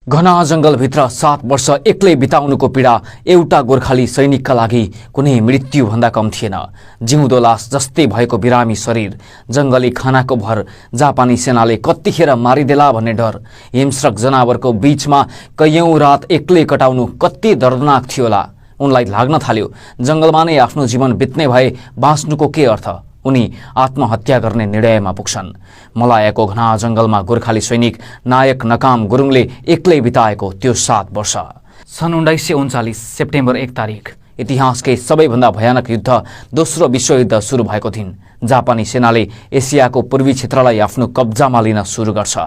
घना जंगलभित्र 7 वर्ष एक्लै बिताउनुको पीडा एउटा गोर्खाली सैनिकका लागि कुनै मृत्युभन्दा कम थिएन। जिउँदो लास जस्तै भएको बिरामी शरीर, जंगली खानाको भर, जापानी सेनाले कतिखेर मारिदेला भन्ने डर, हिंस्रक जनावरको बीचमा कैयौं रात एक्लै कटाउनु कति दर्दनाक थियो होला। उनलाई लाग्न थाल्यो जंगलमा नै आफ्नो जीवन बित्ने भए बाँच्नुको के अर्थ। उनी आत्महत्या गर्ने निर्णयमा पुग्छन्। मलायाको घना जंगलमा गोर्खाली सैनिक नायक नकाम गुरुङले एक्लै बिताएको त्यो 7 वर्ष। सन् 1939 सेप्टेम्बर 1 तारिक इतिहासकै सबैभन्दा भयानक युद्ध दोस्रो विश्वयुद्ध सुरु भएको दिन जापानी सेनाले एसियाको पूर्वी क्षेत्रलाई आफ्नो कब्जामा लिन सुरु गर्छ।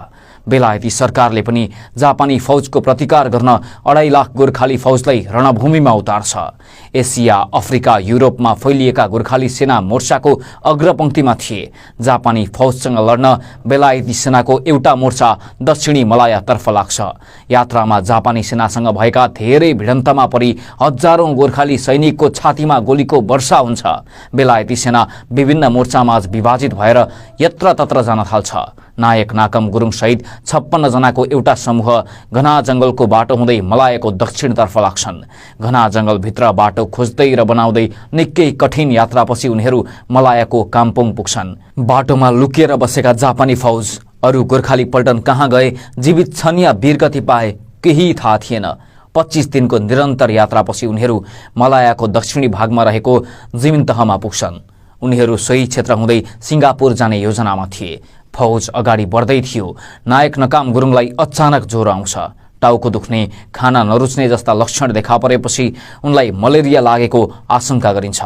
बेलायती सरकारले पनि जापानी फौजको प्रतिकार गर्न 2.5 लाख गोर्खाली फौजलाई रणभूमिमा उतार्छ। एसिया, अफ्रिका, युरोपमा फैलिएका गोर्खाली सेना मोर्चाको अग्रपंक्तिमा थिए। जापानी फौजसँग लड्न बेलायती सेनाको एउटा मोर्चा दक्षिणी मलायातर्फ लाग्छ। यात्रामा जापानी सेनासँग भएका धेरै भिडन्तमा परि हजारौं गोर्खाली सैनिकको छातीमा गोलीको वर्षा हुन्छ। बेलायती सेना विभिन्न मोर्चामाझ विभाजित भएर यत्रतत्र जान थाल्छ। नायक नाकम गुरुङ सहित 56 जनाको एउटा समूह घना जंगलको बाटो हुँदै मलायाको दक्षिणतर्फ लाग्छन्। घना जंगलभित्र बाटो खोज्दै र बनाउँदै निकै कठिन यात्रापछि उनीहरू मलायाको काम्पोङ पुग्छन्। बाटोमा लुकिएर बसेका जापानी फौज अरू गोर्खाली पल्टन कहाँ गए, जीवित छन् या वीरगति पाए, केही थाहा थिएन। 25 दिनको निरन्तर यात्रापछि उनीहरू मलायाको दक्षिणी भागमा रहेको जिमिन्तहमा पुग्छन्। उनीहरू सोही क्षेत्र हुँदै सिङ्गापुर जाने योजनामा थिए। फौज अगाडि बढ्दै थियो। नायक नकाम गुरुङलाई अचानक ज्वरो आउँछ। टाउको दुख्ने, खाना नरुच्ने जस्ता लक्षण देखा परेपछि उनलाई मलेरिया लागेको आशंका गरिन्छ।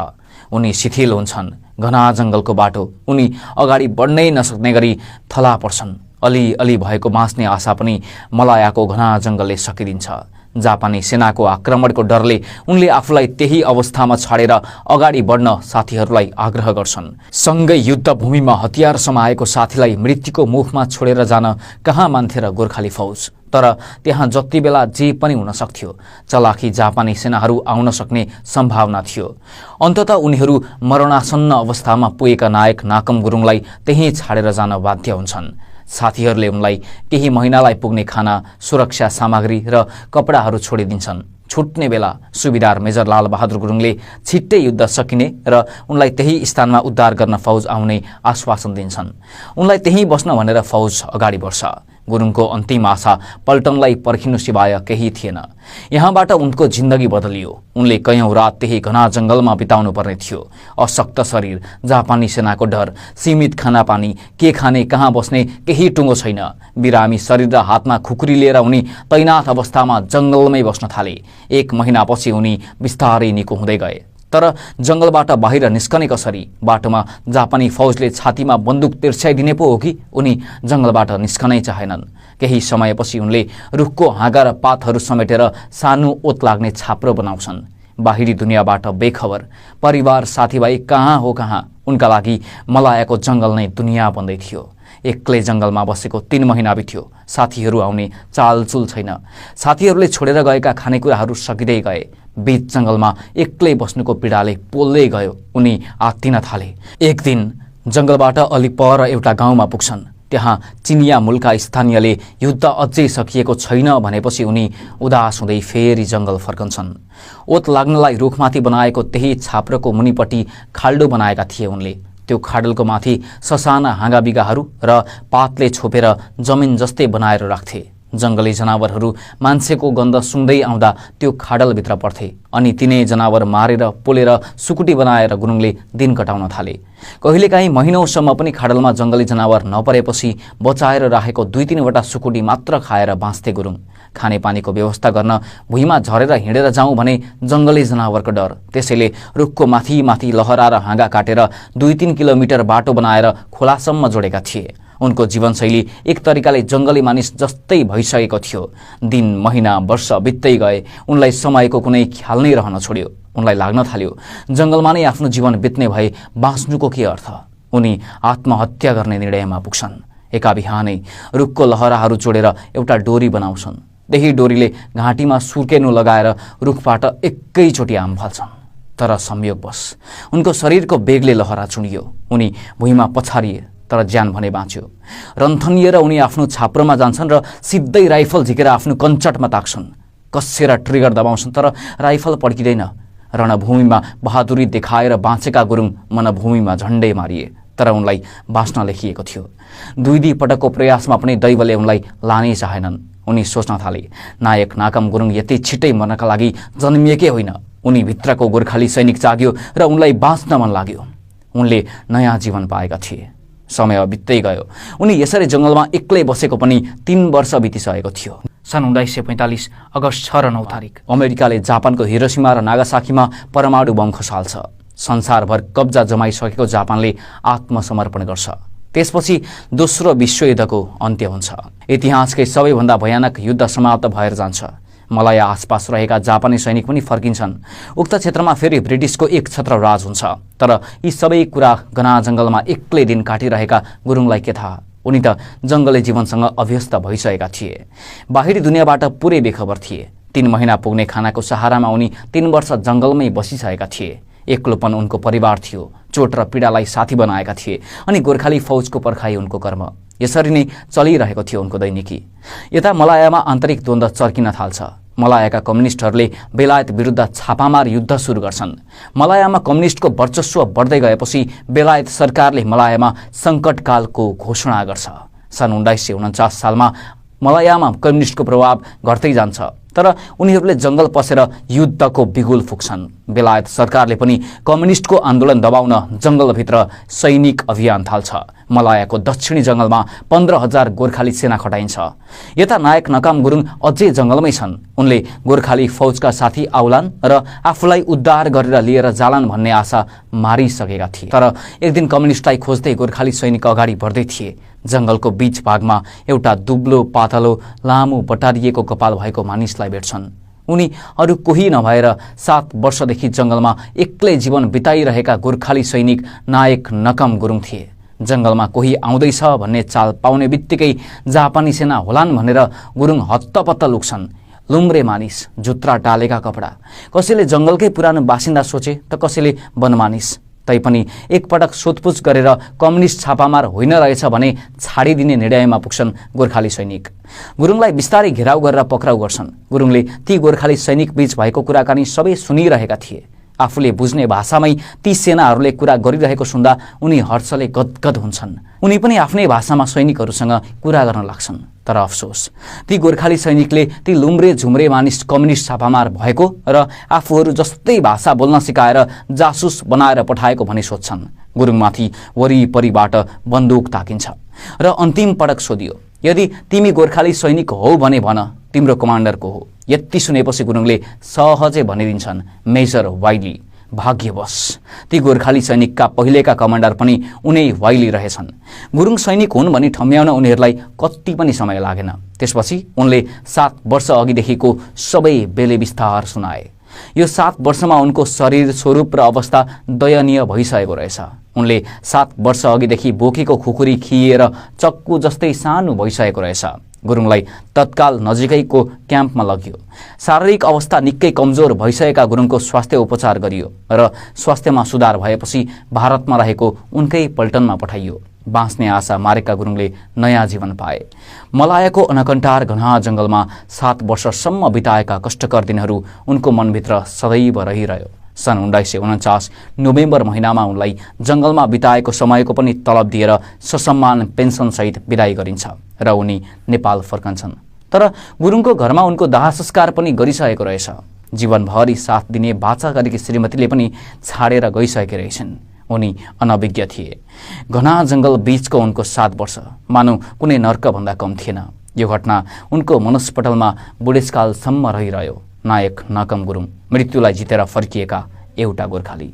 उनी शिथिल हुन्छन्। घना जंगलको बाटो उनी अगाडि बढ्नै नसक्ने गरी थला पर्छन्। अलिअलि भएको बाँच्ने आशा पनि मलायाको घना जंगलले सकिदिन्छ। जापानी सेनाको आक्रमणको डरले उनले आफूलाई त्यही अवस्थामा छाडेर अगाडि बढ्न साथीहरूलाई आग्रह गर्छन्। सँगै युद्धभूमिमा हतियार समाएको साथीलाई मृत्युको मुखमा छोडेर जान कहाँ मान्थे र गोर्खाली फौज। तर त्यहाँ जति बेला जे पनि हुन सक्थ्यो। चलाखी जापानी सेनाहरू आउन सक्ने सम्भावना थियो। अन्ततः उनीहरू मरणासन्न अवस्थामा पुगेका नायक नाकम गुरुङलाई त्यही छाडेर जान बाध्य हुन्छन्। साथीहरूले उनलाई केही महिनालाई पुग्ने खाना, सुरक्षा सामग्री र कपडाहरू छोडिदिन्छन्। छुट्ने बेला सुबेदार मेजर लाल बहादुर गुरुङले छिट्टै युद्ध सकिने र उनलाई त्यही स्थानमा उद्धार गर्न फौज आउने आश्वासन दिन्छन्। उनलाई त्यहीँ बस्न भनेर फौज अगाडि बढ्छ। गुरुङको अन्तिम आशा पल्टनलाई पर्खिनु सिवाय केही थिएन। यहाँबाट उनको जिन्दगी बदलियो। उनले कैयौं रात त्यही घना जंगलमा बिताउनु पर्ने थियो। अशक्त शरीर, जापानी सेनाको डर, सीमित खानापानी, के खाने, कहाँ बस्ने केही टुङ्गो छैन। बिरामी शरीर र हातमा खुकुरी लिएर उनी तैनाथ अवस्थामा जंगलमै बस्न थाले। 1 महिनापछि उनी बिस्तारै निको हुँदै गए। तर जंगलबाट बाहिर निस्कने कसरी? बाटोमा जापानी फौजले छातीमा बन्दुक तिर्छाइदिने पो हो कि उनी जंगलबाट निस्कनै चाहेनन्। केही समयपछि उनले रुखको हाँगा र पातहरू समेटेर सानो ओत लाग्ने छाप्रो बनाउँछन्। बाहिरी दुनियाँबाट बेखबर, परिवार साथीभाइ कहाँ हो कहाँ, उनका लागि मलायाको जंगल नै दुनियाँ बन्दै थियो। एक्लै जंगलमा बसेको 3 महिना बित्यो। साथीहरू आउने चालचुल छैन। साथीहरूले छोडेर गएका खानेकुराहरू सकिँदै गए। बीच जंगलमा एक्लै बस्नुको पीडाले पोल्दै गयो। उनी आत्तिन थाले। एक दिन जंगलबाट अलि पर एउटा गाउँमा पुग्छन्। त्यहाँ चिनिया मूलका स्थानीयले युद्ध अझै सकिएको छैन भनेपछि उनी उदास हुँदै फेरि जंगल फर्कन्छन्। ओत लाग्नलाई रुखमाथि बनाएको त्यही छाप्रोको मुनिपट्टि खाल्डो बनाएका थिए उनले। त्यो खाडलको माथि ससाना हाँगाबिगाहरू र पातले छोपेर जमिन जस्तै बनाएर राख्थे। जंगली जनावरहरू मान्छेको गन्ध सुँग्दै आउँदा त्यो खाडलभित्र पर्थे। अनि तिनै जनावर मारेर पोलेर सुकुटी बनाएर गुरुङले दिन कटाउन थाले। कहिलेकाहीँ महिनौसम्म पनि खाडलमा जंगली जनावर नपरेपछि बचाएर राखेको 2-3 वटा सुकुटी मात्र खाएर बाँच्थे गुरुङ। खानेपानीको व्यवस्था गर्न भुइँमा झरेर हिँडेर जाउँ भने जंगली जनावरको डर। त्यसैले रुखको माथि माथि लहरा र हाँगा काटेर 2-3 किलोमिटर बाटो बनाएर खोलासम्म जोडेका थिए। उनको जीवनशैली एक तरिकाले जंगली मानिस जस्तै भइसकेको थियो। दिन, महिना, वर्ष बित्दै गए। उनलाई समयको कुनै ख्याल नै रहन छोड्यो। उनलाई लाग्न थाल्यो जंगलमा नै आफ्नो जीवन बित्ने भए बाँच्नुको के अर्थ। उनी आत्महत्या गर्ने निर्णयमा पुग्छन्। एका बिहानै रुखको लहराहरू जोडेर एउटा डोरी बनाउँछन्। त्यही डोरीले घाँटीमा सुर्केनु लगाएर रुखबाट एकैचोटि आम फाल्छन्। तर संयोगवश उनको शरीरको बेगले लहरा चुनियो। उनी भुइँमा पछारिए। तर ज्यान भने बाँच्यो। रन्थनिएर उनी आफ्नो छाप्रोमा जान्छन् र सिधै राइफल झिकेर आफ्नो कञ्चटमा ताक्छन्। कसेर ट्रिगर दबाउँछन् तर राइफल पड्किँदैन। रणभूमिमा बहादुरी देखाएर बाँचेका गुरुङ मनभूमिमा झन्डै मारिए, तर उनलाई बाँच्न लेखिएको थियो। दुई पटकको प्रयासमा पनि दैवले उनलाई लानै चाहेनन्। उनी सोच्न थाले, नायक नाकम गुरुङ यति छिट्टै मर्नका लागि जन्मिएकै होइन। उनी भित्रको गोर्खाली सैनिक जाग्यो र उनलाई बाँच्न मन लाग्यो। उनले नयाँ जीवन पाएका थिए। समय बित्दै गयो। उनी यसरी जङ्गलमा एक्लै बसेको पनि 3 वर्ष बितिसकेको थियो। सन् 1945 अगस्त 6 र 9 तारिक अमेरिकाले जापानको हिरोसिमा र नागासाकीमा परमाणु बम खसाल्छ। संसारभर कब्जा जमाइसकेको जापानले आत्मसमर्पण गर्छ। त्यसपछि दोस्रो विश्वयुद्धको अन्त्य हुन्छ। इतिहासकै सबैभन्दा भयानक युद्ध समाप्त भएर जान्छ। मलाया आसपास रहेका जापानी सैनिक पनि फर्किन्छन्। उक्त क्षेत्रमा फेरि ब्रिटिसको एक छत्र राज हुन्छ। तर यी सबै कुरा घना जङ्गलमा एक्लै दिन काटिरहेका गुरुङलाई के थाहा? उनी त जङ्गली जीवनसँग अभ्यस्त भइसकेका थिए। बाहिरी दुनियाँबाट पुरै बेखबर थिए। 3 महिना पुग्ने खानाको सहारामा उनी 3 वर्ष जङ्गलमै बसिसकेका थिए। एक्लोपन उनको परिवार थियो। चोट र पीडालाई साथी बनाएका थिए अनि गोर्खाली फौजको पर्खाइ उनको कर्म। यसरी नै चलिरहेको थियो उनको दैनिकी। यता मलायामा आन्तरिक द्वन्द्व चर्किन थाल्छ। मलायाका कम्युनिस्टहरूले बेलायत विरुद्ध छापामार युद्ध सुरु गर्छन्। मलायामा कम्युनिस्टको वर्चस्व बढ्दै गएपछि बेलायत सरकारले मलायामा सङ्कटकालको घोषणा गर्छ। सन् 1949 सालमा मलायामा कम्युनिस्टको प्रभाव घट्दै जान्छ, तर उनीहरूले जङ्गल पसेर युद्धको बिगुल फुक्छन्। बेलायत सरकारले पनि कम्युनिस्टको आन्दोलन दबाउन जङ्गलभित्र सैनिक अभियान थाल्छ। मलायाको दक्षिणी जङ्गलमा 15,000 गोर्खाली सेना खटाइन्छ। यता नायक नकाम गुरुङ अझै जङ्गलमै छन्। उनले गोर्खाली फौजका साथी आउलान् र आफूलाई उद्धार गरेर लिएर जालान् भन्ने आशा मारिसकेका थिए। तर एक दिन कम्युनिस्टलाई खोज्दै गोर्खाली सैनिक अगाडि बढ्दै थिए। जङ्गलको बीच भागमा एउटा दुब्लो पातलो लामो बटारिएको कपाल भएको मानिसलाई भेट्छन्। उनी अरू कोही नभएर 7 वर्षदेखि जङ्गलमा एक्लै जीवन बिताइरहेका गोर्खाली सैनिक नायक नकाम गुरुङ थिए। जङ्गलमा कोही आउँदैछ भन्ने चाल पाउने बित्तिकै जापानी सेना होलान् भनेर गुरुङ हत्तपत्त लुक्छन्। लुम्रे मानिस, जुत्रा टालेका कपडा। कसैले जङ्गलकै पुरानो बासिन्दा सोचे त कसैले वनमानिस। तैपनि एकपटक सोधपुछ गरेर कम्युनिस्ट छापामार होइन रहेछ भने छाडिदिने निर्णयमा पुग्छन् गोर्खाली सैनिक। गुरुङलाई बिस्तारै घेराउ गरेर पक्राउ गर्छन्। गुरुङले ती गोर्खाली सैनिक बीच भएको कुराकानी सबै सुनिरहेका थिए। आफूले बुझ्ने भाषामै ती सेनाहरूले कुरा गरिरहेको सुन्दा उनी हर्षले गदगद हुन्छन्। उनी पनि आफ्नै भाषामा सैनिकहरूसँग कुरा गर्न लाग्छन्। तर अफसोस, ती गोर्खाली सैनिकले ती लुम्रे झुम्रे मानिस कम्युनिस्ट छापामार भएको र आफूहरू जस्तै भाषा बोल्न सिकाएर जासुस बनाएर पठाएको भनी सोध्छन्। गुरुङमाथि वरिपरिबाट बन्दुक ताकिन्छ र अन्तिम पटक सोधियो, यदि तिमी गोर्खाली सैनिक हौ भने भन, तिम्रो कमान्डर को हो? यति सुनेपछि गुरुङले सहजै भनिदिन्छन्, मेजर वाइली। भाग्यवश ती गोर्खाली सैनिकका पहिलेका कमान्डर पनि उनै वाइली रहेछन्। गुरुङ सैनिक हुन् भनी ठम्ब्याउन उनीहरूलाई कति पनि समय लागेन। त्यसपछि उनले 7 वर्ष अघिदेखिको सबै बेले विस्तार सुनाए। यो 7 वर्षमा उनको शरीर स्वरूप र अवस्था दयनीय भइसकेको रहेछ। उनले 7 वर्ष अघिदेखि बोकेको खुकुरी खिएर चक्कु जस्तै सानो भइसकेको रहेछ। गुरुङलाई तत्काल नजिकैको क्याम्पमा लगियो। शारीरिक अवस्था निकै कमजोर भइसकेका गुरुङको स्वास्थ्य उपचार गरियो र स्वास्थ्यमा सुधार भएपछि भारतमा रहेको उनकै पल्टनमा पठाइयो। बाँच्ने आशा मारेका गुरुङले नयाँ जीवन पाए। मलायाको अनकन्टार घना जङ्गलमा 7 वर्षसम्म बिताएका कष्टकर दिनहरू उनको मनभित्र सदैव रहिरह्यो। सन् 1949 नोभेम्बर महिनामा उनलाई जङ्गलमा बिताएको समयको पनि तलब दिएर ससम्मान पेन्सनसहित विदाई गरिन्छ र उनी नेपाल फर्कन्छन्। तर गुरुङको घरमा उनको दाह संस्कार पनि गरिसकेको रहेछ। जीवनभरि साथ दिने बाचा गरेकी श्रीमतीले पनि छाडेर गइसकेकी रहेछन्। उनी अनभिज्ञ थिए। घना जङ्गल बीचको उनको 7 वर्ष मानौ कुनै नर्कभन्दा कम थिएन। यो घटना उनको मनस्पटलमा बुढेसकालसम्म रहिरह्यो। नायक नकाम गुरुङ, मृत्युलाई जितेर फर्किएका एउटा गोर्खाली।